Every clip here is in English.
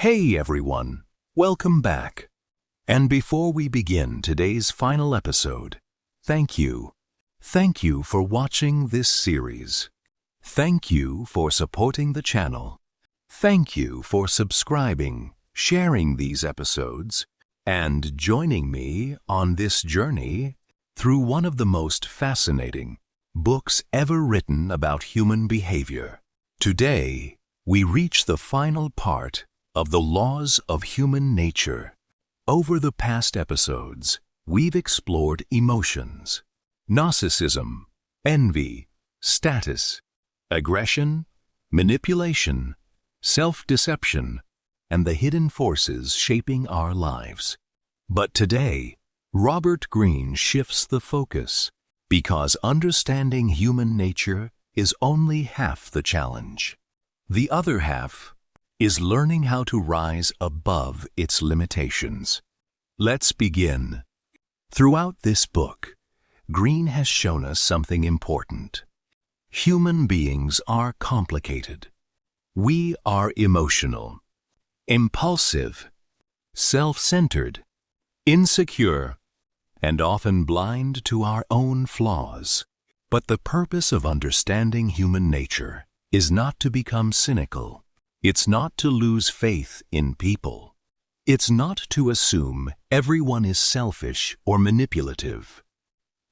Hey everyone, welcome back. And before we begin today's final episode, thank you. Thank you for watching this series. Thank you for supporting the channel. Thank you for subscribing, sharing these episodes, and joining me on this journey through one of the most fascinating books ever written about human behavior. Today, we reach the final part of the laws of human nature. Over the past episodes, we've explored emotions, narcissism, envy, status, aggression, manipulation, self-deception, and the hidden forces shaping our lives. But today, Robert Greene shifts the focus because understanding human nature is only half the challenge. The other half is learning how to rise above its limitations. Let's begin. Throughout this book, Greene has shown us something important. Human beings are complicated. We are emotional, impulsive, self-centered, insecure, and often blind to our own flaws. But the purpose of understanding human nature is not to become cynical. It's not to lose faith in people. It's not to assume everyone is selfish or manipulative.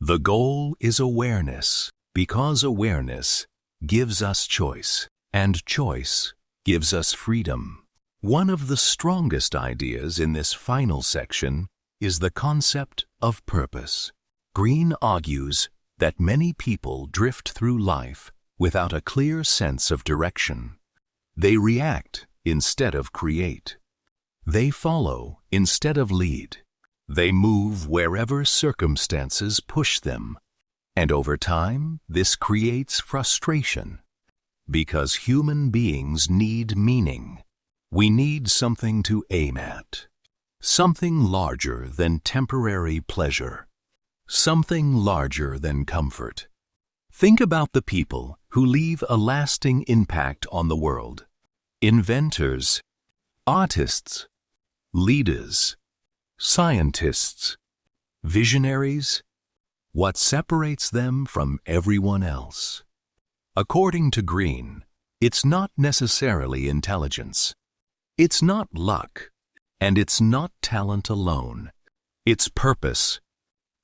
The goal is awareness, because awareness gives us choice, and choice gives us freedom. One of the strongest ideas in this final section is the concept of purpose. Greene argues that many people drift through life without a clear sense of direction. They react instead of create. They follow instead of lead. They move wherever circumstances push them. And over time, this creates frustration. Because human beings need meaning. We need something to aim at. Something larger than temporary pleasure. Something larger than comfort. Think about the people who leave a lasting impact on the world. Inventors, artists, leaders, scientists, visionaries. What separates them from everyone else? According to Greene, it's not necessarily intelligence. It's not luck, and it's not talent alone. It's purpose,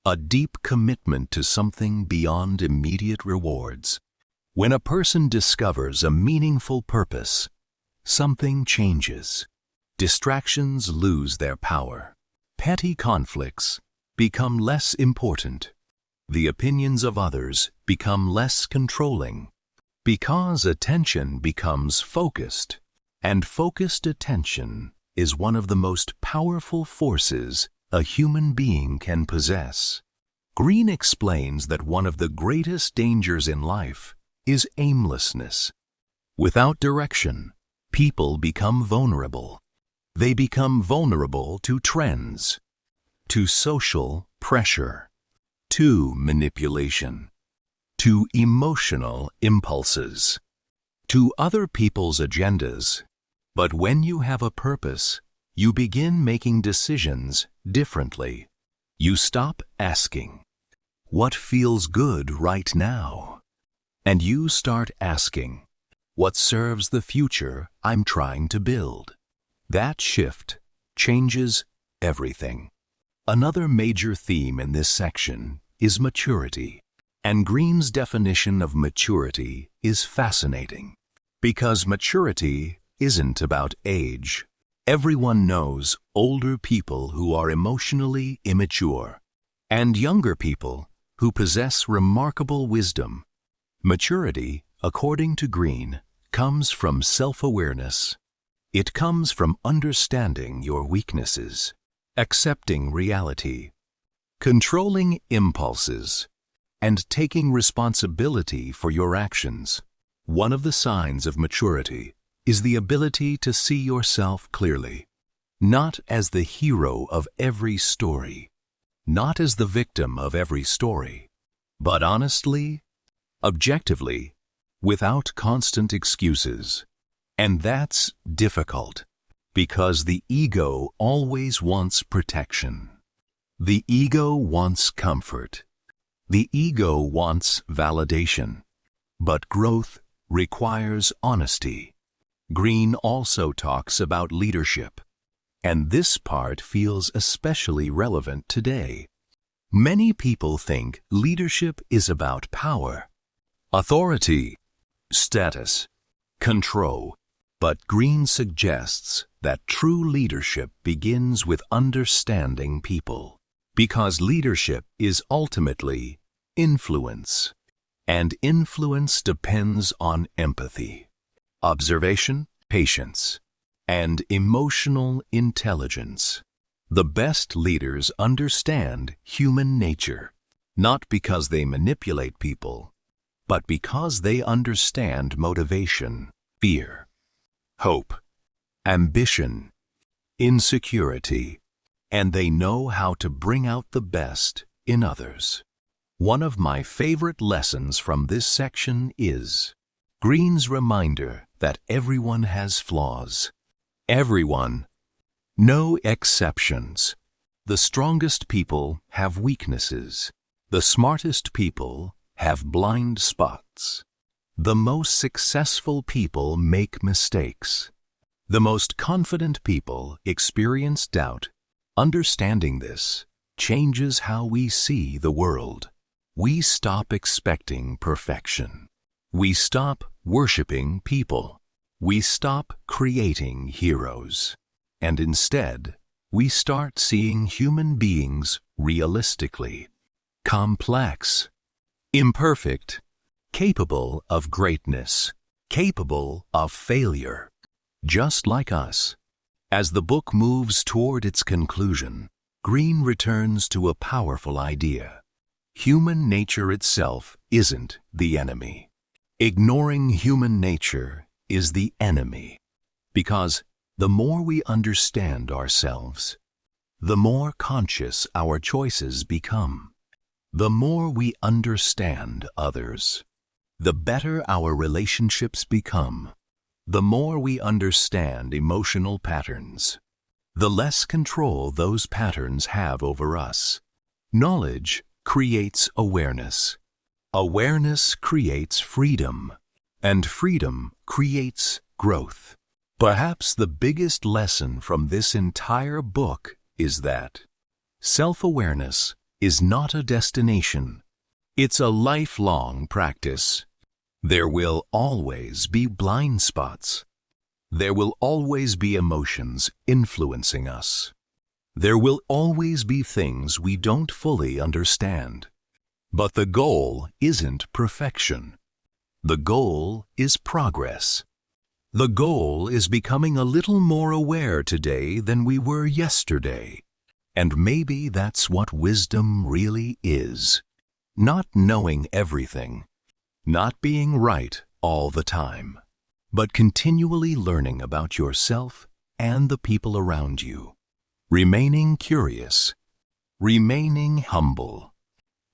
a deep commitment to something beyond immediate rewards. When a person discovers a meaningful purpose, something changes. Distractions lose their power. Petty conflicts become less important. The opinions of others become less controlling. Because attention becomes focused, and focused attention is one of the most powerful forces a human being can possess. Greene explains that one of the greatest dangers in life is aimlessness. Without direction, people become vulnerable. They become vulnerable to trends, to social pressure, to manipulation, to emotional impulses, to other people's agendas. But when you have a purpose, you begin making decisions differently. You stop asking, "What feels good right now?" And you start asking, "What serves the future I'm trying to build?" That shift changes everything. Another major theme in this section is maturity. And Greene's definition of maturity is fascinating. Because maturity isn't about age. Everyone knows older people who are emotionally immature, and younger people who possess remarkable wisdom. Maturity, according to Greene, comes from self-awareness. It comes from understanding your weaknesses, accepting reality, controlling impulses, and taking responsibility for your actions. One of the signs of maturity is the ability to see yourself clearly, not as the hero of every story, not as the victim of every story, but honestly, objectively, without constant excuses. And that's difficult, Because the ego always wants protection. The ego wants comfort. The ego wants validation. But growth requires honesty. Greene also talks about leadership, and this part feels especially relevant today. Many people think leadership is about power, authority, status, control, but Greene suggests that true leadership begins with understanding people, because leadership is ultimately influence, and influence depends on empathy, observation, patience, and emotional intelligence. The best leaders understand human nature, not because they manipulate people, but because they understand motivation, fear, hope, ambition, insecurity, and they know how to bring out the best in others. One of my favorite lessons from this section is Greene's reminder that everyone has flaws. Everyone. No exceptions. The strongest people have weaknesses. The smartest people have blind spots. The most successful people make mistakes. The most confident people experience doubt. Understanding this changes how we see the world. We stop expecting perfection. We stop worshiping people. We stop creating heroes. And instead, we start seeing human beings realistically, complex, imperfect, capable of greatness, capable of failure, just like us. As the book moves toward its conclusion, Greene returns to a powerful idea. Human nature itself isn't the enemy. Ignoring human nature is the enemy, because the more we understand ourselves, the more conscious our choices become. The more we understand others, the better our relationships become. The more we understand emotional patterns, the less control those patterns have over us. Knowledge creates awareness. Awareness creates freedom, and freedom creates growth. Perhaps the biggest lesson from this entire book is that self-awareness is not a destination. It's a lifelong practice. There will always be blind spots. There will always be emotions influencing us. There will always be things we don't fully understand. But the goal isn't perfection. The goal is progress. The goal is becoming a little more aware today than we were yesterday. And maybe that's what wisdom really is. Not knowing everything, not being right all the time, but continually learning about yourself and the people around you. Remaining curious, remaining humble,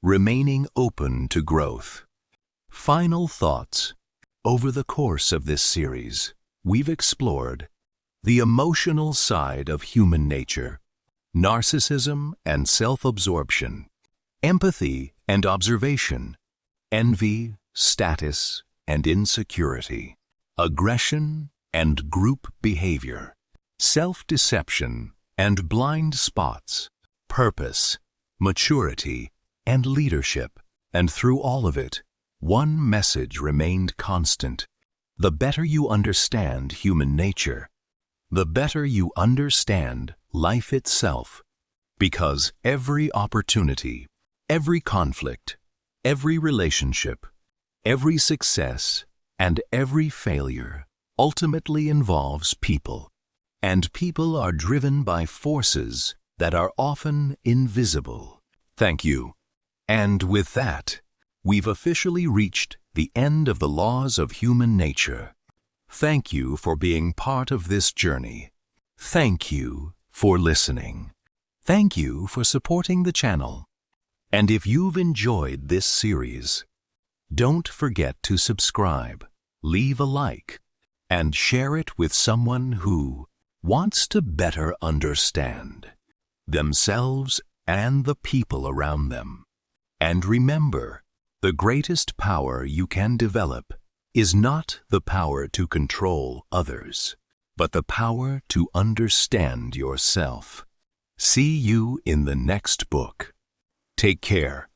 remaining open to growth. Final thoughts. Over the course of this series, we've explored the emotional side of human nature, narcissism and self-absorption, empathy and observation, envy, status and insecurity, aggression and group behavior, self-deception and blind spots, purpose, maturity, and leadership. And through all of it, one message remained constant. The better you understand human nature, the better you understand life itself. Because every opportunity, every conflict, every relationship, every success, and every failure ultimately involves people. And people are driven by forces that are often invisible. Thank you. And with that, we've officially reached the end of the laws of human nature. Thank you for being part of this journey. Thank you for listening. Thank you for supporting the channel. And if you've enjoyed this series, don't forget to subscribe, leave a like, and share it with someone who wants to better understand themselves and the people around them. And remember, the greatest power you can develop is not the power to control others, but the power to understand yourself. See you in the next book. Take care.